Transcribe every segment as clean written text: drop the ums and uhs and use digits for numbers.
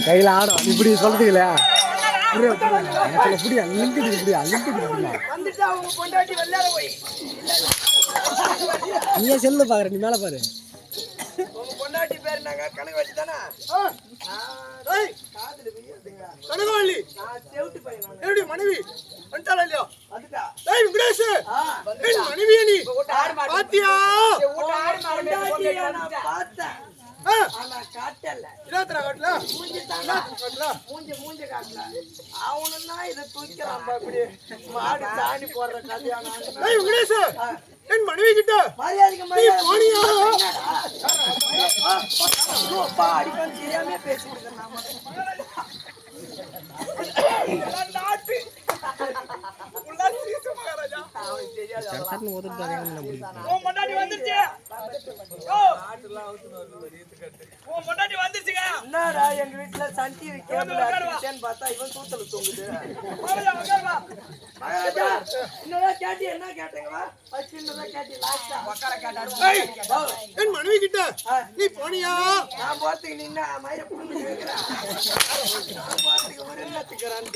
கையில ஆடும் இப்படி சொல்றீங்களே இப்படி அள்ளிக்கிட்டு இப்படி அள்ளிக்கிட்டு நீ செல்லு பாக்குற நீ மேல பாரு பொண்டாட்டி பேர் நாங்க கணக்கு வச்சு தானே மனைவி மனைவி நீ பாத்தியா அவனுன்னா இதை தூக்கிறான் மாடு தாண்டி போடுற கதையான என் மனைவி கிட்ட அடிப்பான் தெரியாம பேசிட்டு என்னடா எங்க வீட்டுல சன் டிவி கேபிள் பார்த்தா இவன் தூத்தல தூங்குது கேட்டி என்ன கேட்டீங்களா என் மனைவி கிட்ட நீ போனியா நான் போறதுக்கு நின்னா மயிர புரிஞ்சு வைக்கிறேன் ஒரு என்னத்துக்கிறான்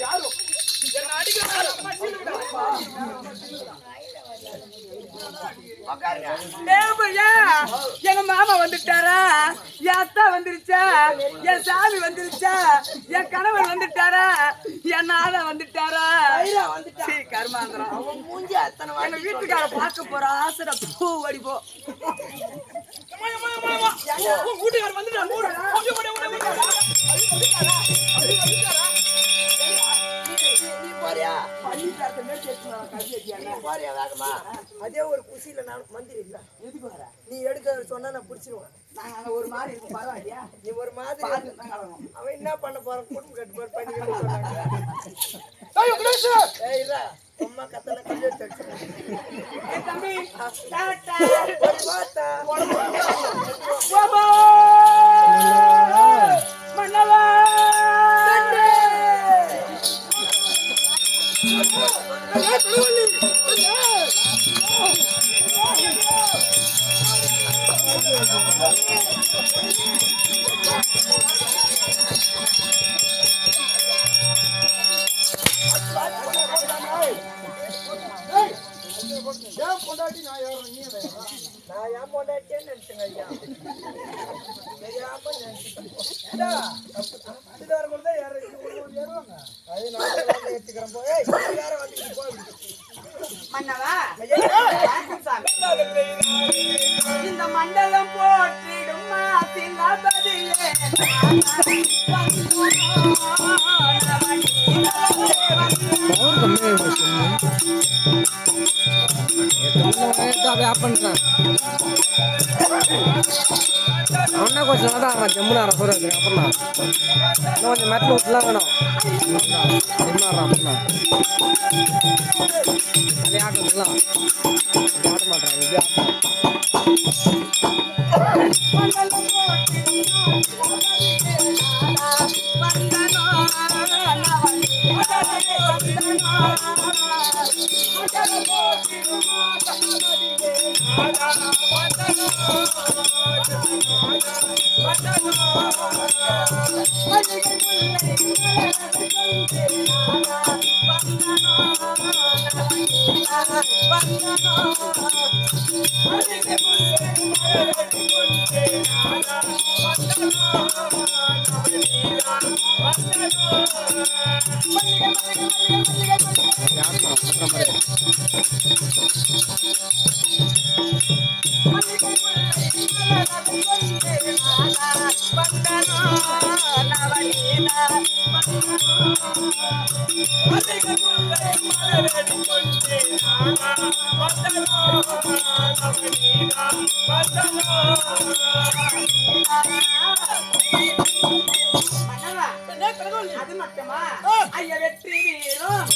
யாரும் என்ன எங்க மாமா வந்துட்டாரா என் அத்தா வந்துருச்சா என் சாமி வந்துருச்சா என் கணவன் வந்துட்டாரா என் நாதா வந்துட்டாரா கருமாந்திரம் அவன் மூஞ்சி அத்தனை எங்க வீட்டுக்கார பார்க்க போற ஆசை பூ அடிப்போ வீட்டுக்கார வந்துட்டா அதே ஒரு குசியில நான் மந்திரி இல்ல நீ எடுக்க சொன்னா நான் புடிச்சிருவேன் ஒரு மாதிரி இருக்கும் பரவாயில்லையா நீ ஒரு மாதிரி அவன் என்ன பண்ண போறான் குடும்பம் கட்டு பண்ணிக்கிட்டு அம்மா கத்தனை கல்வி தம்பி மன்னவா பொண்டாட்டி நான் ஏன் பொண்டாட்டியே நினைச்சுங்க ஐயா தெரியாம மன்னவா இந்த மண்டலம் போற்றிடும் அவனா கொஞ்சம் தான் ஜம்முனா போறது அப்புறம் கொஞ்சம் மெட்டில் விட்டுலாம் வேணும் அப்படின்னா அதே ஆட்டலாம் ஆட மாட்டாங்க இது அது மட்டுமா ஐயா வெற்றி வீரம்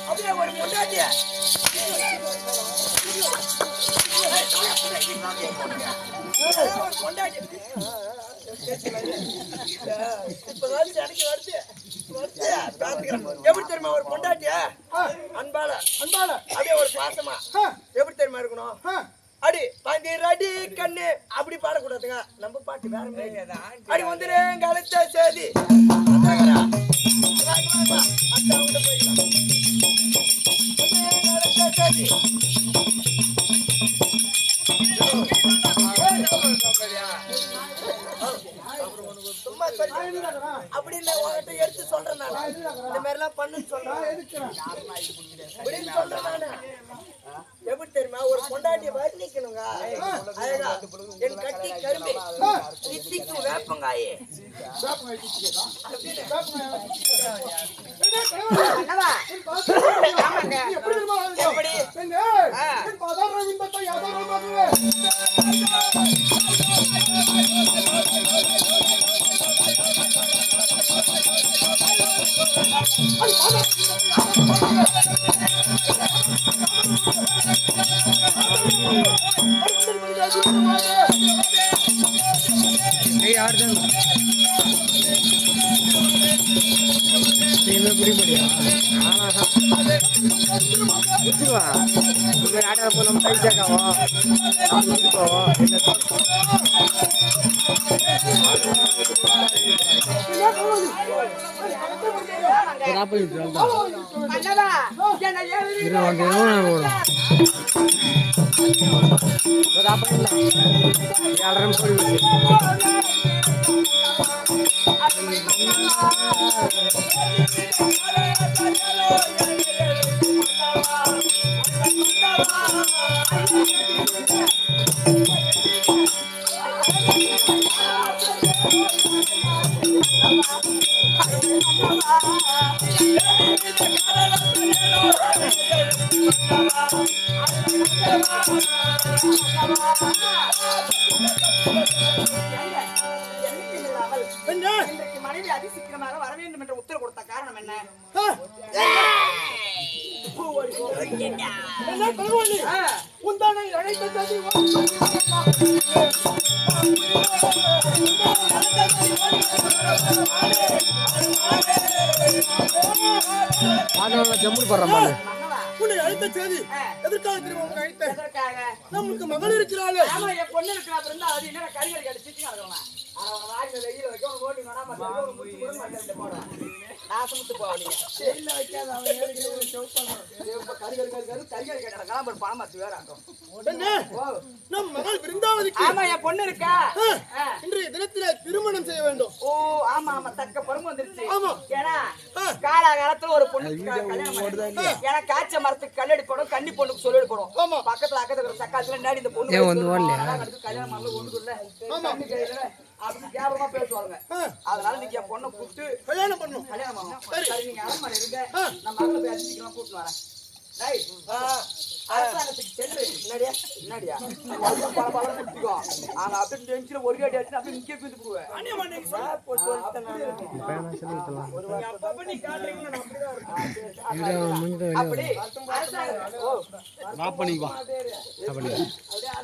அப்படியே ஒரு பொண்டாட்டிய எப்படி தெரியுமா ஒரு பொண்டாட்டியா அன்பால அன்பால அப்படியே ஒரு பாசமா எப்படி தெரியுமா இருக்கணும் அடி பந்திரடி கண்ணு அப்படி பாடக்கூடாதுங்க நம்ம பாட்டு வேற மாதிரி அடி வந்துரு கலத்த சேதி சும்மா அப்படி இல்ல உங்ககிட்ட எடுத்து சொல்றேன் நான் இந்த மாதிரி எல்லாம் பண்ணுன்னு சொல்றேன் அப்படின்னு சொல்றேன் நானு எப்படி தெரியுமா ஒரு பொண்டாட்டிய வர்ணிக்கணுங்க அழகா என் கட்டி கரும்பு சித்திக்கு வேப்பங்காயே ஆட போலாம் பைசாக்காவோ மனைவி அதிசீக்கிரமாக வர வேண்டும் என்ற உத்தரவு கொடுத்த காரணம் என்ன? ஜம்மு போடுறேன் உன்னை அழைத்த செய்தி எதற்காக திரும்ப உனக்கு அழைத்த நம்மளுக்கு மகள் இருக்கிறாள் என் பொண்ணு இருக்கிறா இருந்தா அது என்ன கறிகள் கடிச்சிட்டு வெயில் வைக்க ஓட்டி நாசமுத்து போவீங்க பணம் பார்த்து வேற நம் மகள் பிருந்தாவதிக்கு ஆமா என் பொண்ணு இருக்கா இன்றைய தினத்தில திருமணம் செய்ய வேண்டும் ஓ ஆமா ஆமா தக்க பருவம் வந்துருச்சு ஆமா ஏன்னா காலகாலத்துல ஒரு பொண்ணு கல்யாணம் ஏன்னா காய்ச்ச மரத்துக்கு கல்லடி போடும் கன்னி பொண்ணுக்கு சொல்லி போடும் ஆமா பக்கத்துல அக்கத்துல சக்காத்துல நேடி இந்த பொண்ணு கல்யாணம் பண்ணல ஒண்ணு இல்ல அப்படி கேவலமா பேசுவாங்க அதனால நீங்க என் பொண்ணை கூப்பிட்டு கல்யாணம் பண்ணணும் கல்யாணம் பண்ணணும் சரி நீங்க அரண்மனை இருங்க நான் மகளை போய் அதிகமா கூப்பிட்டு வரேன் அரசாங்கத்துக்கு சென்று என்னடியா பல பல குட்டிக்கோ ஆனா அப்படியே டென்ஷன்ல ஒரு கேட்டு அடிச்சு அப்படியே நிக்க கூத்து போடுவேன் அப்படி